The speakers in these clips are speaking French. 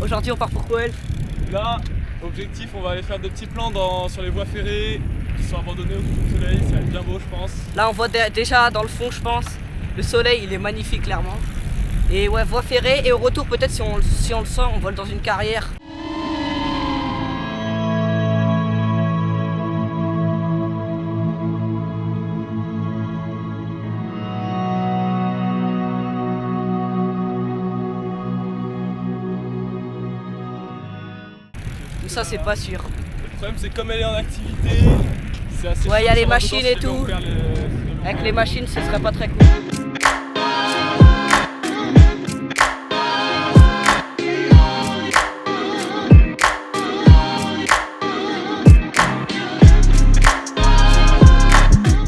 aujourd'hui on part pour quoi, Elf? Là, objectif, on va aller faire des petits plans sur les voies ferrées qui sont abandonnées au coucher du soleil, ça va être bien beau je pense. Là on voit déjà dans le fond je pense, le soleil il est magnifique clairement. Et ouais, voie ferrée, et au retour peut-être si on le sent, on vole dans une carrière. Mais ça c'est pas sûr. Le problème c'est comme elle est en activité, c'est assez Ouais, il y a chaud, les ça va machines dedans, et si on tout. perd Avec les machines ce serait pas très cool.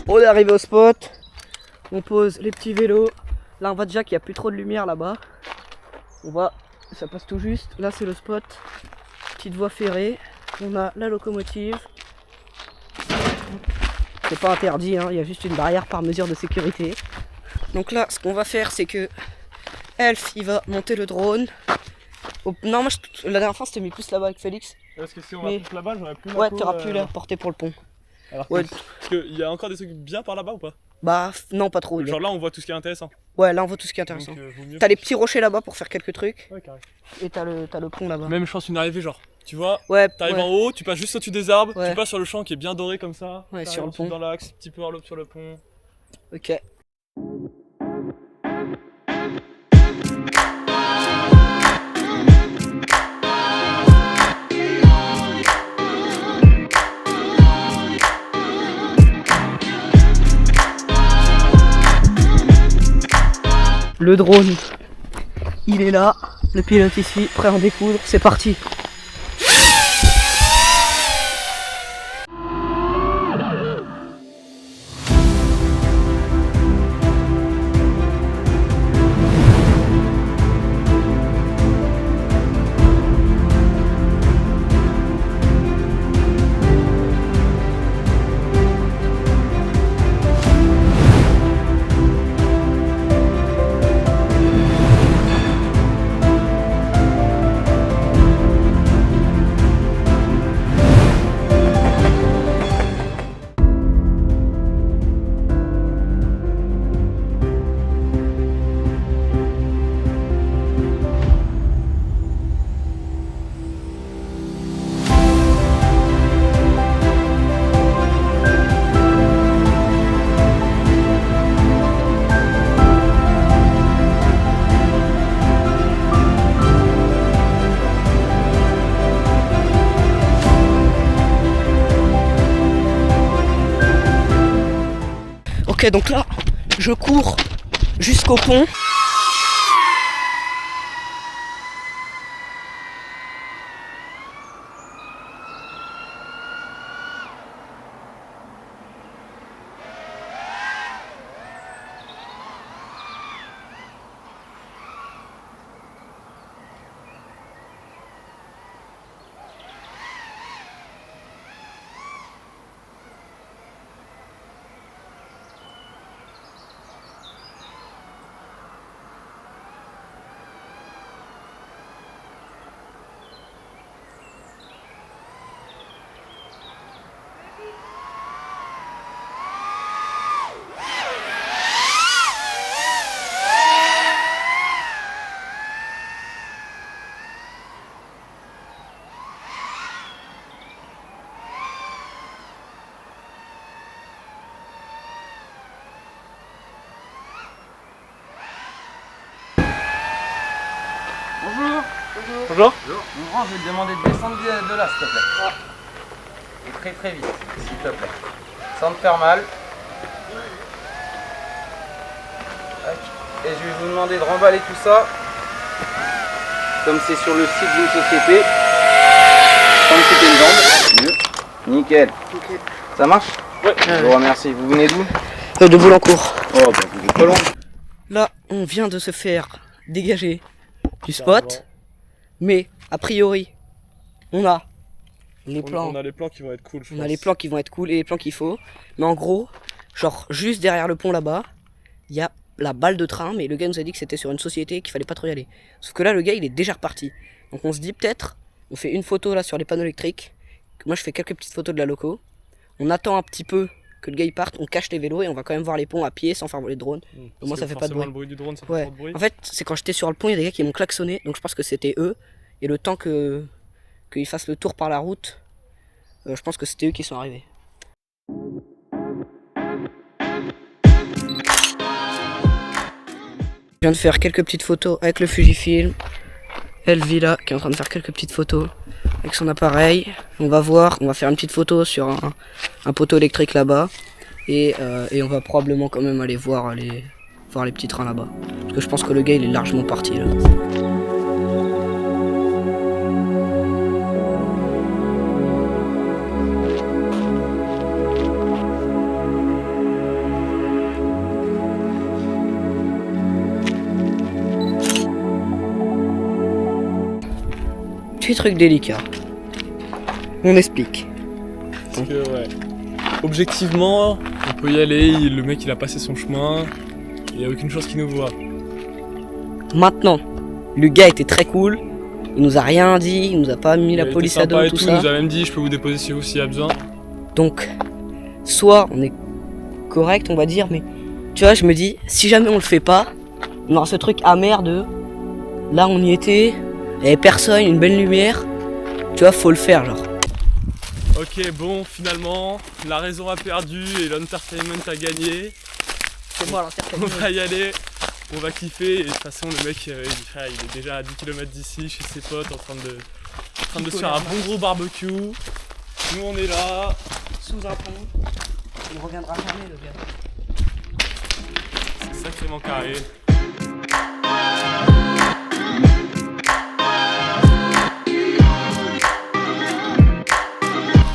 On est arrivé au spot, on pose les petits vélos. Là on voit déjà qu'il n'y a plus trop de lumière là-bas. On voit, ça passe tout juste. Là c'est le spot, petite voie ferrée. On a la locomotive. C'est pas interdit, hein, il y a juste une barrière par mesure de sécurité. Donc là ce qu'on va faire c'est que Elf il va monter le drone. Non, moi la dernière fois c'était mis plus là-bas avec Félix. Parce que si on Mais- va plus là-bas, j'aurais plus Ouais, t'auras plus la portée pour le pont. Alors Ouais. parce qu'il y a encore des trucs bien par là-bas ou pas? Bah non, pas trop. Genre là on voit tout ce qui est intéressant. Ouais, là on voit tout ce qui est intéressant. Donc, vaut mieux- T'as les petits rochers là-bas pour faire quelques trucs. Ouais, carré. Et t'as le pont là-bas. Même je pense une arrivée genre, tu vois, Ouais, t'arrives ouais. en haut, tu passes juste au-dessus des arbres, Ouais. tu passes sur le champ qui est bien doré comme ça, Ouais, t'arrives sur le ensuite pont. dans l'axe, petit peu en l'aube sur le pont. Ok. Le drone, il est là, le pilote ici, prêt à en découdre, c'est parti. Ok, donc là, je cours jusqu'au pont. Bonjour. Bonjour. Mon grand, je vais te demander de descendre de là, s'il te plaît. Et très très vite, s'il te plaît. Sans te faire mal. Tac. Et je vais vous demander de remballer tout ça. Comme c'est sur le site d'une société. Comme c'était une jambe. Mieux. Nickel. Ok. Ça marche? Ouais. Je vous remercie. Vous venez d'où? De Boulancourt. Oh, bah vous êtes pas loin. Là, on vient de se faire dégager du spot. Mais, a priori, on a les plans. On a les plans qui vont être cool, je On pense. a les plans qui vont être cool et les plans qu'il faut. Mais en gros, genre juste derrière le pont là-bas, il y a la balle de train. Mais le gars nous a dit que c'était sur une société et qu'il fallait pas trop y aller. Sauf que là, le gars il est déjà reparti. Donc on se dit peut-être, on fait une photo là sur les panneaux électriques. Moi je fais quelques petites photos de la loco. On attend un petit peu que le gars il parte, on cache les vélos et on va quand même voir les ponts à pied sans faire voler le drone. Au moins ça fait pas de bruit. Le bruit du drone, ça fait Ouais. trop de bruit. En fait, c'est quand j'étais sur le pont, il y a des gars qui m'ont klaxonné, donc je pense que c'était eux. Et le temps qu'ils fassent le tour par la route, je pense que c'était eux qui sont arrivés. Je viens de faire quelques petites photos avec le Fujifilm. Elvila qui est en train de faire quelques petites photos avec son appareil. On va faire une petite photo sur un poteau électrique là-bas. Et on va probablement quand même aller voir les petits trains là-bas. Parce que je pense que le gars il est largement parti là. Petit truc délicat. On explique. Parce que ouais. Objectivement, on peut y aller, le mec il a passé son chemin, il n'y a aucune chance qu'il nous voit. Maintenant, le gars était très cool, il nous a rien dit, il nous a pas mis la police à dos, tout ça. Il nous a même dit je peux vous déposer chez vous s'il y a besoin. Donc, soit on est correct, on va dire, mais tu vois, je me dis, si jamais on le fait pas, on aura ce truc amer de là on y était, il y avait personne, une belle lumière, tu vois, faut le faire genre. Ok, bon, finalement, la raison a perdu et l'entertainment a gagné. C'est moi l'entertainment. On va y aller, on va kiffer et de toute façon le mec il est déjà à 10 km d'ici chez ses potes en train de se faire un bon gros barbecue. Nous on est là. Sous un pont. Il ne reviendra jamais le gars. C'est sacrément carré.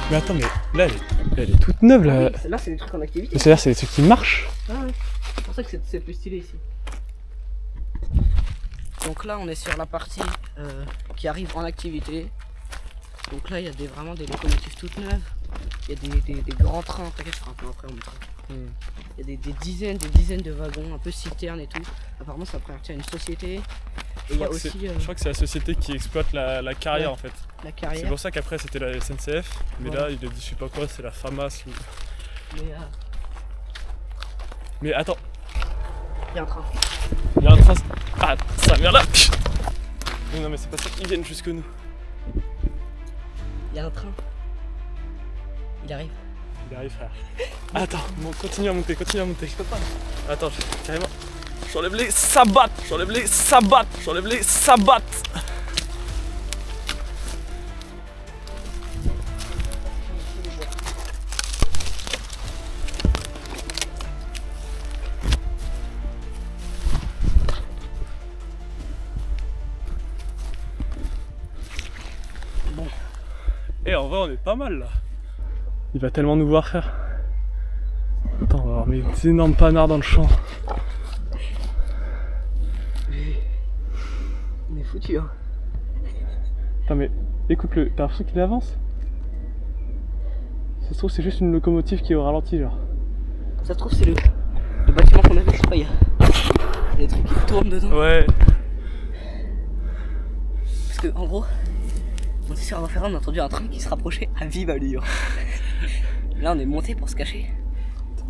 Mais attends, mais là elle est toute neuve là. Oui, là c'est des trucs en activité. Mais c'est-à-dire c'est des trucs qui marchent. Ah ouais. C'est pour ça que c'est plus stylé ici. Donc là on est sur la partie qui arrive en activité. Donc là il y a vraiment des locomotives toutes neuves. Il y a des grands trains, t'inquiète, je ferai un peu après on mettra. Il y a des dizaines de wagons, un peu citernes et tout. Apparemment ça appartient à une société. Et il y a aussi. Je crois que c'est la société qui exploite la carrière ouais, en fait. La carrière. C'est pour ça qu'après c'était la SNCF, mais voilà. là il a dit je sais pas quoi, c'est la FAMAS ou. Mais Mais attends, il y a un train. il y a un train. Ah ça merde là. Mais non mais c'est pas ça qu'ils viennent jusque nous. Il y a un train. Il arrive. Il arrive frère. Attends, bon, continue à monter. Je peux pas. Attends, carrément. J'enlève les sabbats. Bon. Et en vrai on est pas mal là. Il va tellement nous voir faire. Attends, on va avoir mes énormes panards dans le champ. On est foutu hein. Attends mais écoute-le, t'as l'impression qu'il avance? Ça se trouve c'est juste une locomotive qui est au ralenti genre. Ça se trouve c'est le bâtiment qu'on avait, je sais pas, il y a des trucs qui tournent dedans. Ouais. Parce que en gros, on était sur un on a entendu un train qui se rapprochait à vive allure. Là on est monté pour se cacher.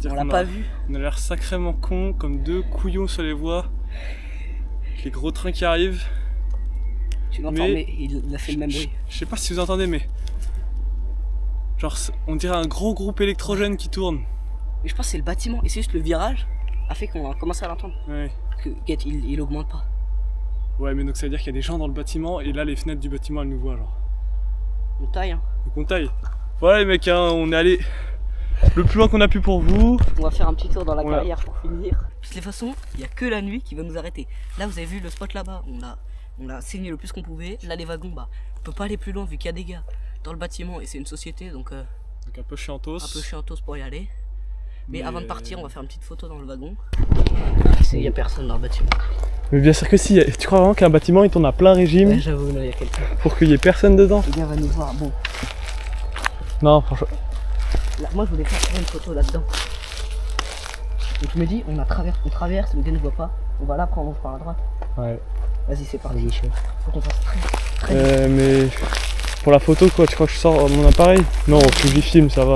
On l'a pas vu. On a l'air sacrément con comme deux couillons sur les voies. Avec les gros trains qui arrivent. Tu l'entends mais il a fait le même bruit. Je sais pas si vous entendez mais. Genre on dirait un gros groupe électrogène qui tourne. Mais je pense que c'est le bâtiment et c'est juste le virage a fait qu'on a commencé à l'entendre. Ouais. Parce que Get il augmente pas. Ouais mais donc ça veut dire qu'il y a des gens dans le bâtiment et là les fenêtres du bâtiment elles nous voient genre. On taille hein. Donc on taille. Voilà les mecs hein, on est allé le plus loin qu'on a pu pour vous. On va faire un petit tour dans la Voilà. carrière pour finir. De toutes les façons, il n'y a que la nuit qui va nous arrêter. Là vous avez vu le spot là-bas, on a saigné le plus qu'on pouvait. Là les wagons, bah on peut pas aller plus loin vu qu'il y a des gars dans le bâtiment et c'est une société donc Donc un peu chiantos. pour y aller. Mais avant de partir on va faire une petite photo dans le wagon. Il n'y a personne dans le bâtiment. Mais bien sûr que si, tu crois vraiment qu'un bâtiment il tourne à plein régime Ouais, j'avoue, il y a quelqu'un. pour qu'il y ait personne dedans? Le gars va nous voir, bon. Non franchement. Là, moi je voulais faire une photo là-dedans. Donc je me dis, on traverse, le gars ne voit pas. On va là prendre par la droite. Ouais. Vas-y, c'est parti, chef. Faut qu'on fasse très. Mais pour la photo, quoi, tu crois que je sors mon appareil? Non, faut que j'y filme, ça va.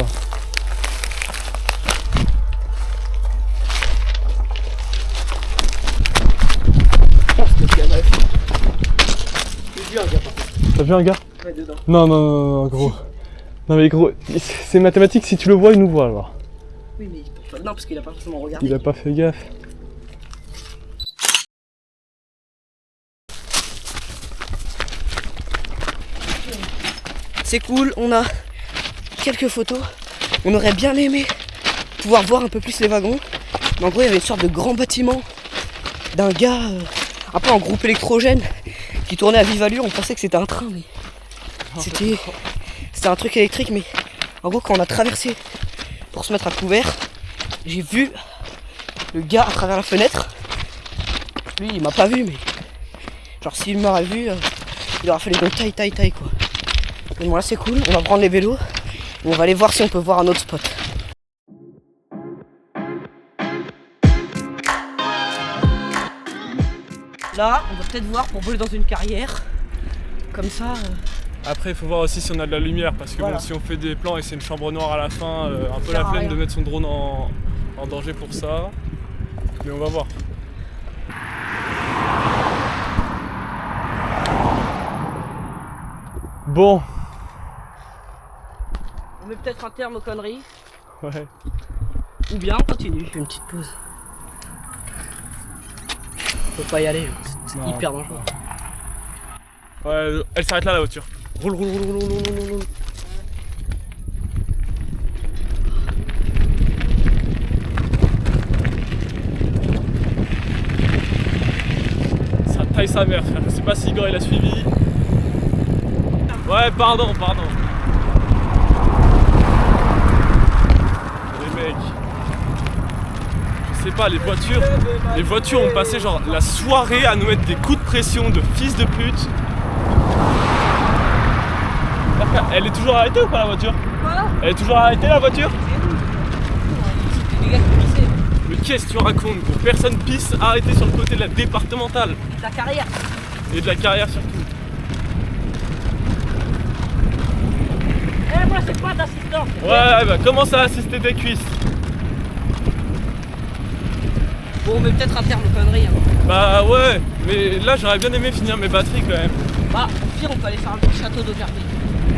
T'as vu un gars? Ouais, dedans. Non, gros. Non mais gros, c'est mathématique, si tu le vois, il nous voit alors. Oui, mais non, parce qu'il a pas forcément regardé. Il a pas fait gaffe. C'est cool, on a quelques photos. On aurait bien aimé pouvoir voir un peu plus les wagons. Mais en gros, il y avait une sorte de grand bâtiment d'un gars un peu en groupe électrogène qui tournait à vive allure. On pensait que c'était un train, mais c'était un truc électrique. Mais en gros, quand on a traversé pour se mettre à couvert, j'ai vu le gars à travers la fenêtre. Lui, il m'a pas vu, mais genre s'il m'aurait vu, il aurait fait les gros taille quoi. Mais bon, là c'est cool, on va prendre les vélos et on va aller voir si on peut voir un autre spot. Là, on va peut-être voir pour voler dans une carrière. Comme ça. Après, il faut voir aussi si on a de la lumière, parce que Voilà. bon, si on fait des plans et c'est une chambre noire à la fin, un peu sert la à flemme rien. de mettre son drone en danger pour ça. Mais on va voir. Bon, On met peut-être un terme aux conneries. ouais. Ou bien on continue. Une petite pause. Faut pas y aller, c'est Non. hyper dangereux. Ouais, elle s'arrête là la voiture. Roule. Ça taille sa mère, frère. Je sais pas si Igor il a suivi. Ouais, pardon. Les mecs. Je sais pas, les voitures ont passé genre la soirée à nous mettre des coups de pression de fils de pute. Elle est toujours arrêtée ou pas la voiture? Quoi? Elle est toujours arrêtée la voiture? C'était des gars qui pissaient. Mais qu'est-ce que tu racontes gros? Personne pisse arrêté sur le côté de la départementale. Et de la carrière. Et de la carrière surtout. Eh, moi c'est pas d'assistance. Ouais, bah commence à assister des cuisses. Bon, on met peut-être un terme aux conneries. Hein. Bah ouais, mais là j'aurais bien aimé finir mes batteries quand même. Bah, au pire, on peut aller faire un petit château d'eau gardée.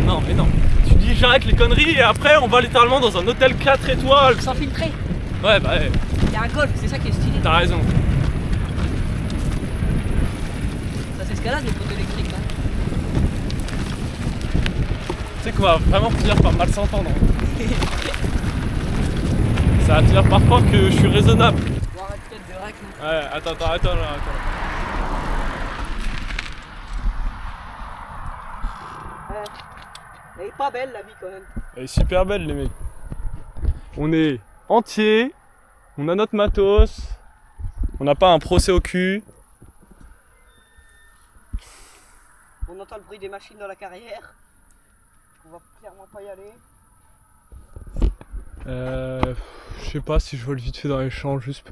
Non mais non. Tu dis j'arrête les conneries et après on va littéralement dans un hôtel 4 étoiles. Sans filtrer. Ouais bah ouais, Il y a un golf, c'est ça qui est stylé. t'as raison. Ça s'escalade les poteaux électriques là. Tu sais qu'on va vraiment finir par mal s'entendre. Ça va finir par croire que je suis raisonnable. On arrête peut-être de rec là. Ouais, attends. Elle est pas belle la vie quand même. Elle est super belle les mecs. On est entier, on a notre matos, on n'a pas un procès au cul. On entend le bruit des machines dans la carrière. On va clairement pas y aller. Je sais pas si je vole vite fait dans les champs juste.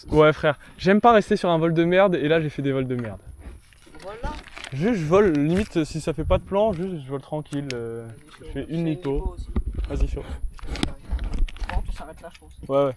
Ouais frère, j'aime pas rester sur un vol de merde et là j'ai fait des vols de merde. Voilà. Juste je vole, limite si ça fait pas de plan, juste je vole tranquille. Je fais une C'est nico. aussi. Vas-y chaud. Bon, on s'arrête là je pense. Ouais.